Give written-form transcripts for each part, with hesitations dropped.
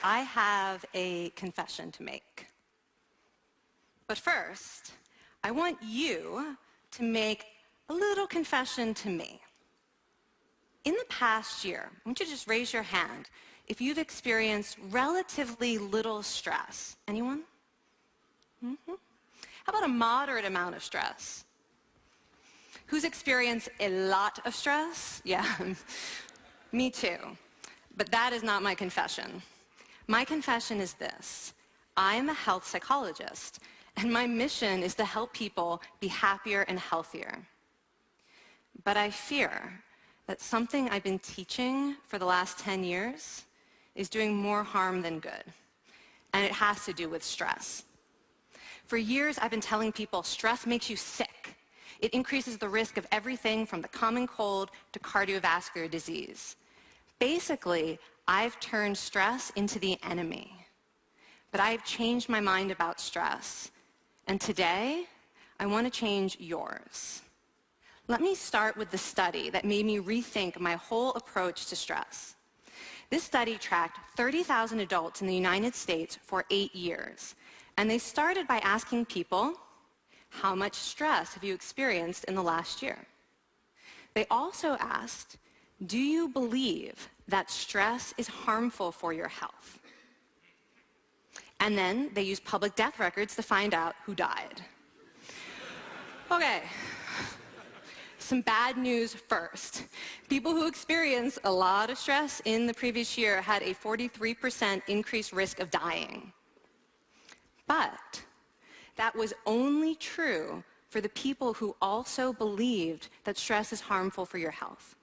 I have a confession to make. But first, I want you to make a little confession to me. In the past year, I want you to just raise your hand if you've experienced relatively little stress. Anyone? How about a moderate amount of stress? Who's experienced a lot of stress? Yeah, me too. But that is not my confession. My confession is this: I'm a health psychologist, and my mission is to help people be happier and healthier. But I fear that something I've been teaching for the last 10 years is doing more harm than good, and it has to do with stress. For years, I've been telling people stress makes you sick. It increases the risk of everything from the common cold to cardiovascular disease. Basically, I've turned stress into the enemy. But I've changed my mind about stress. And today, I want to change yours. Let me start with the study that made me rethink my whole approach to stress. This study tracked 30,000 adults in the United States for 8 years. And they started by asking people, how much stress have you experienced in the last year? They also asked, do you believe that stress is harmful for your health? And then they used public death records to find out who died. Okay. Some bad news first. People who experienced a lot of stress in the previous year had a 43% increased risk of dying. But that was only true for the people who also believed that stress is harmful for your health.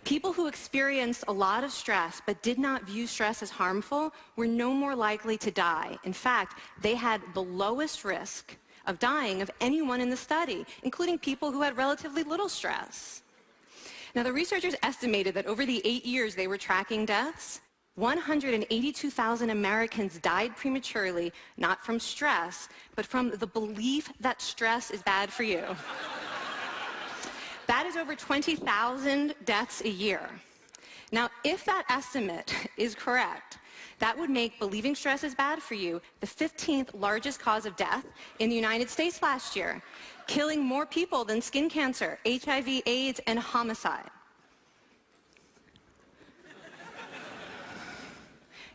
People who experienced a lot of stress but did not view stress as harmful were no more likely to die. In fact, they had the lowest risk of dying of anyone in the study, including people who had relatively little stress. Now, the researchers estimated that over the 8 years they were tracking deaths, 182,000 Americans died prematurely, not from stress, but from the belief that stress is bad for you. That is over 20,000 deaths a year. Now, if that estimate is correct, that would make believing stress is bad for you the 15th largest cause of death in the United States last year, killing more people than skin cancer, HIV, AIDS, and homicide.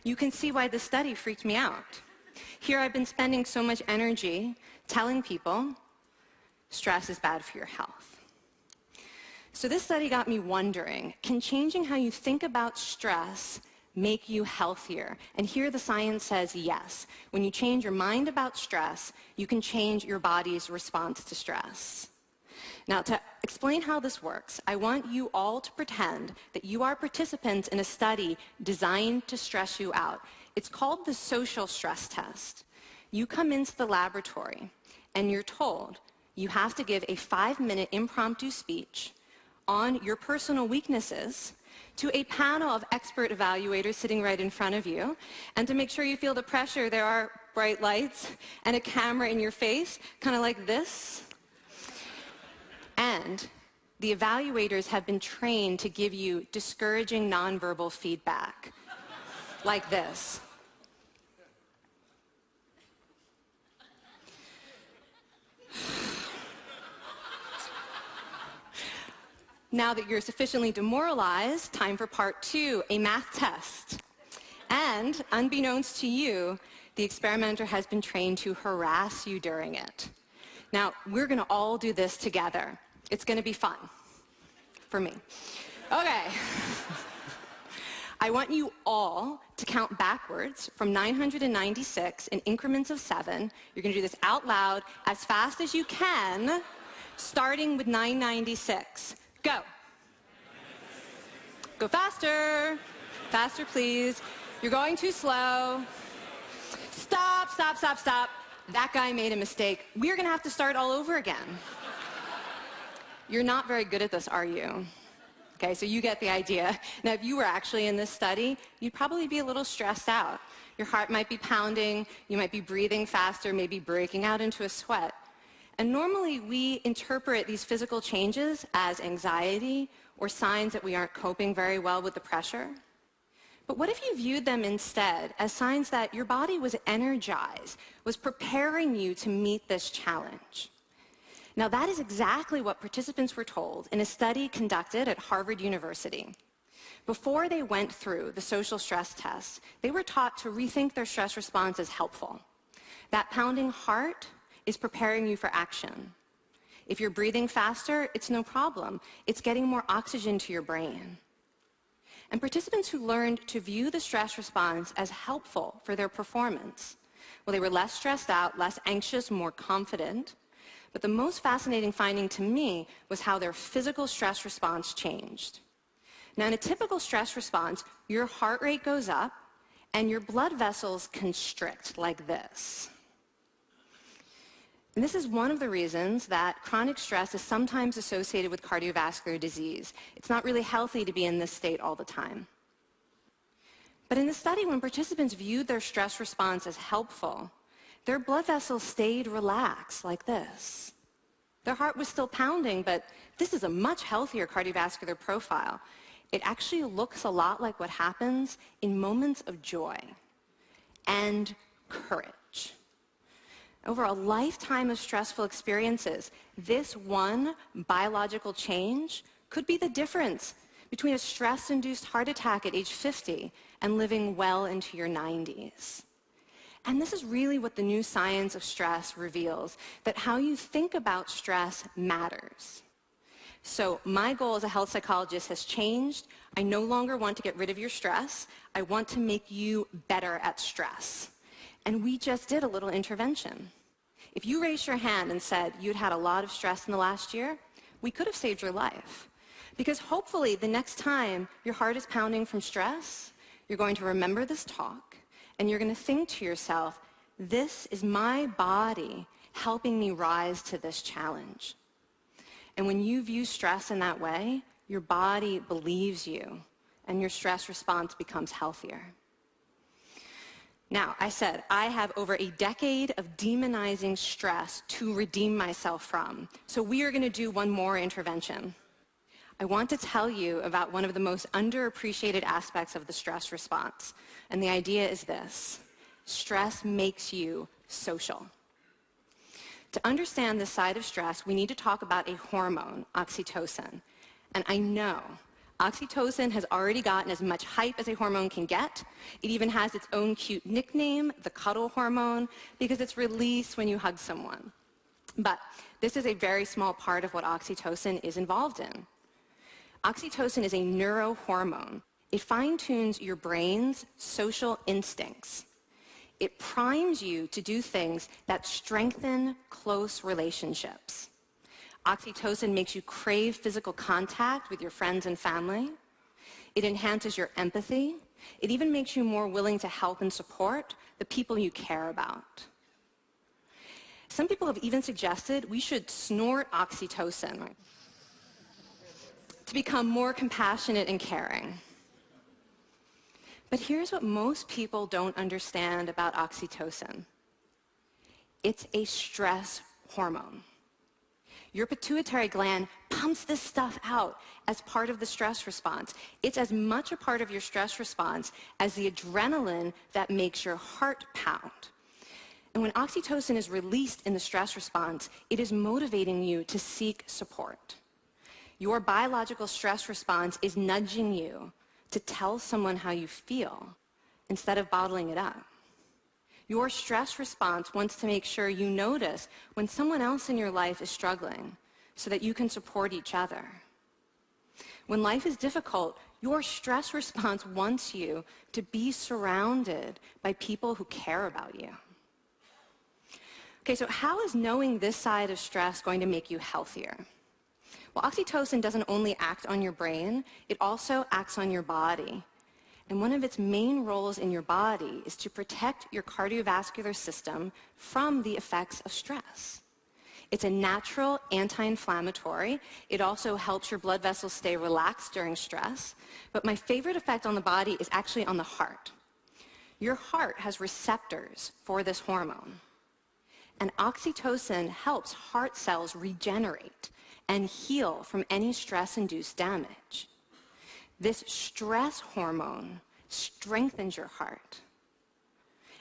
You can see why this study freaked me out. Here I've been spending so much energy telling people stress is bad for your health. So this study got me wondering, can changing how you think about stress make you healthier? And here the science says yes. When you change your mind about stress, you can change your body's response to stress. Now, to explain how this works, I want you all to pretend that you are participants in a study designed to stress you out. It's called the social stress test. You come into the laboratory, and you're told you have to give a 5-minute impromptu speech on your personal weaknesses to a panel of expert evaluators sitting right in front of you. And to make sure you feel the pressure, there are bright lights and a camera in your face, kind of like this. And the evaluators have been trained to give you discouraging nonverbal feedback, like this. Now that you're sufficiently demoralized, time for part 2, a math test. And unbeknownst to you, the experimenter has been trained to harass you during it. Now, we're going to all do this together. It's going to be fun. For me. Okay. I want you all to count backwards from 996 in increments of 7. You're going to do this out loud as fast as you can, starting with 996. Go. Go faster. Faster, please. You're going too slow. Stop, stop, stop, stop. That guy made a mistake. We're going to have to start all over again. You're not very good at this, are you? Okay, so you get the idea. Now, if you were actually in this study, you'd probably be a little stressed out. Your heart might be pounding. You might be breathing faster, maybe breaking out into a sweat. And normally, we interpret these physical changes as anxiety or signs that we aren't coping very well with the pressure. But what if you viewed them instead as signs that your body was energized, was preparing you to meet this challenge? Now, that is exactly what participants were told in a study conducted at Harvard University. Before they went through the social stress test, they were taught to rethink their stress response as helpful. That pounding heart is preparing you for action. If you're breathing faster, it's no problem. It's getting more oxygen to your brain. And participants who learned to view the stress response as helpful for their performance, well, they were less stressed out, less anxious, more confident. But the most fascinating finding to me was how their physical stress response changed. Now, in a typical stress response, your heart rate goes up and your blood vessels constrict like this. And this is one of the reasons that chronic stress is sometimes associated with cardiovascular disease. It's not really healthy to be in this state all the time. But in the study, when participants viewed their stress response as helpful, their blood vessels stayed relaxed like this. Their heart was still pounding, but this is a much healthier cardiovascular profile. It actually looks a lot like what happens in moments of joy and courage. Over a lifetime of stressful experiences, this one biological change could be the difference between a stress-induced heart attack at age 50 and living well into your 90s. And this is really what the new science of stress reveals, that how you think about stress matters. So my goal as a health psychologist has changed. I no longer want to get rid of your stress. I want to make you better at stress. And we just did a little intervention. If you raised your hand and said you'd had a lot of stress in the last year, we could have saved your life. Because hopefully the next time your heart is pounding from stress, you're going to remember this talk, and you're going to think to yourself, this is my body helping me rise to this challenge. And when you view stress in that way, your body believes you, and your stress response becomes healthier. Now, I said I have over a decade of demonizing stress to redeem myself from. So we are going to do one more intervention. I want to tell you about one of the most underappreciated aspects of the stress response. And the idea is this: stress makes you social. To understand this side of stress, we need to talk about a hormone, oxytocin. And I know oxytocin has already gotten as much hype as a hormone can get. It even has its own cute nickname, the cuddle hormone, because it's released when you hug someone. But this is a very small part of what oxytocin is involved in. Oxytocin is a neurohormone. It fine-tunes your brain's social instincts. It primes you to do things that strengthen close relationships. Oxytocin makes you crave physical contact with your friends and family. It enhances your empathy. It even makes you more willing to help and support the people you care about. Some people have even suggested we should snort oxytocin to become more compassionate and caring. But here's what most people don't understand about oxytocin. It's a stress hormone. Your pituitary gland pumps this stuff out as part of the stress response. It's as much a part of your stress response as the adrenaline that makes your heart pound. And when oxytocin is released in the stress response, it is motivating you to seek support. Your biological stress response is nudging you to tell someone how you feel instead of bottling it up. Your stress response wants to make sure you notice when someone else in your life is struggling so that you can support each other. When life is difficult, your stress response wants you to be surrounded by people who care about you. Okay, so how is knowing this side of stress going to make you healthier? Well, oxytocin doesn't only act on your brain, it also acts on your body. And one of its main roles in your body is to protect your cardiovascular system from the effects of stress. It's a natural anti-inflammatory. It also helps your blood vessels stay relaxed during stress. But my favorite effect on the body is actually on the heart. Your heart has receptors for this hormone. And oxytocin helps heart cells regenerate and heal from any stress-induced damage. This stress hormone strengthens your heart.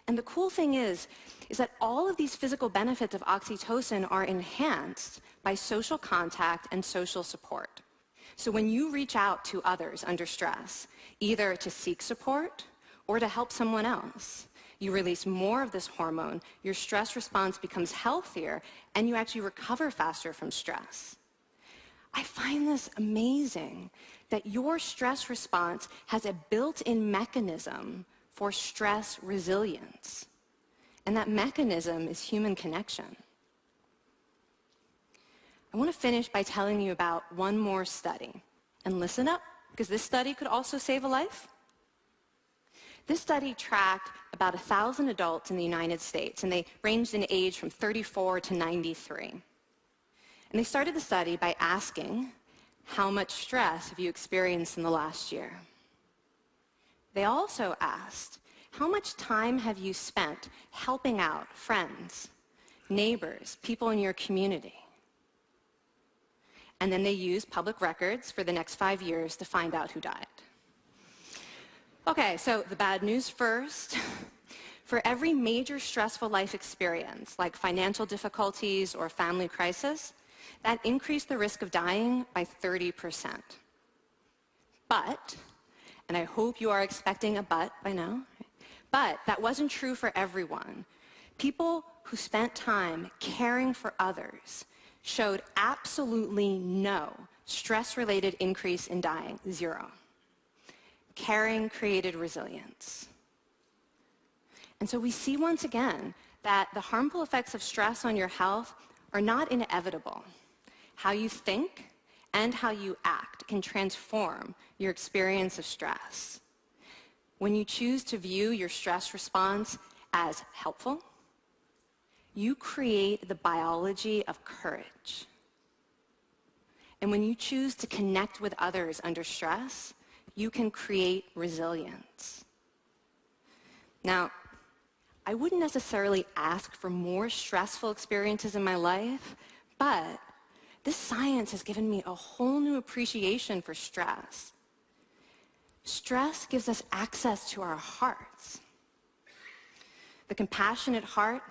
And the cool thing is that all of these physical benefits of oxytocin are enhanced by social contact and social support. So when you reach out to others under stress, either to seek support or to help someone else, you release more of this hormone, your stress response becomes healthier, and you actually recover faster from stress. I find this amazing that your stress response has a built-in mechanism for stress resilience. And that mechanism is human connection. I want to finish by telling you about one more study. And listen up, because this study could also save a life. This study tracked about 1,000 adults in the United States, and they ranged in age from 34 to 93. And they started the study by asking, how much stress have you experienced in the last year? They also asked, how much time have you spent helping out friends, neighbors, people in your community? And then they used public records for the next 5 years to find out who died. Okay, so the bad news first. For every major stressful life experience, like financial difficulties or family crisis, that increased the risk of dying by 30%. But, and I hope you are expecting a but by now, but that wasn't true for everyone. People who spent time caring for others showed absolutely no stress-related increase in dying, 0. Caring created resilience. And so we see once again that the harmful effects of stress on your health are not inevitable. How you think and how you act can transform your experience of stress. When you choose to view your stress response as helpful, you create the biology of courage. And when you choose to connect with others under stress, you can create resilience. Now, I wouldn't necessarily ask for more stressful experiences in my life, but this science has given me a whole new appreciation for stress. Stress gives us access to our hearts. The compassionate heart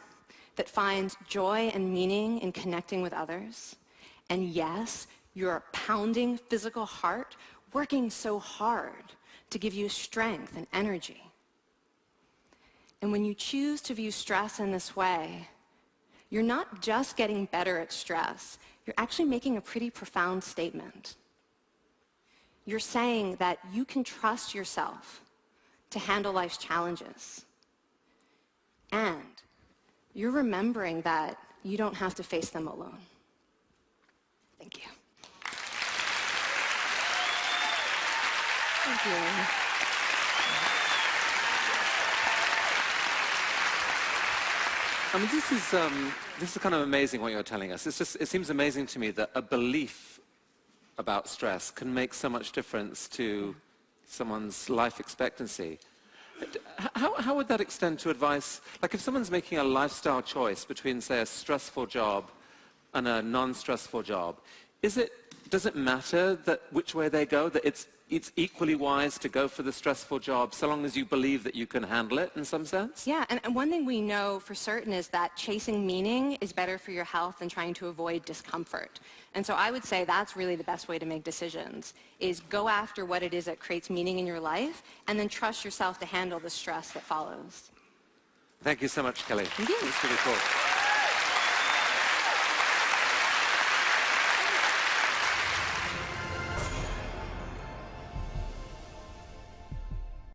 that finds joy and meaning in connecting with others. And yes, your pounding physical heart working so hard to give you strength and energy. And when you choose to view stress in this way, you're not just getting better at stress, you're actually making a pretty profound statement. You're saying that you can trust yourself to handle life's challenges. And you're remembering that you don't have to face them alone. Thank you. Thank you. I mean, this is kind of amazing what you're telling us. It seems amazing to me that a belief about stress can make so much difference to someone's life expectancy. How would that extend to advice? Like if someone's making a lifestyle choice between, say, a stressful job and a non-stressful job, does it matter that which way they go, that it's equally wise to go for the stressful job so long as you believe that you can handle it in some sense? Yeah, and one thing we know for certain is that chasing meaning is better for your health than trying to avoid discomfort. And so I would say that's really the best way to make decisions, is go after what it is that creates meaning in your life, and then trust yourself to handle the stress that follows. Thank you so much, Kelly. Thank you. It's really cool.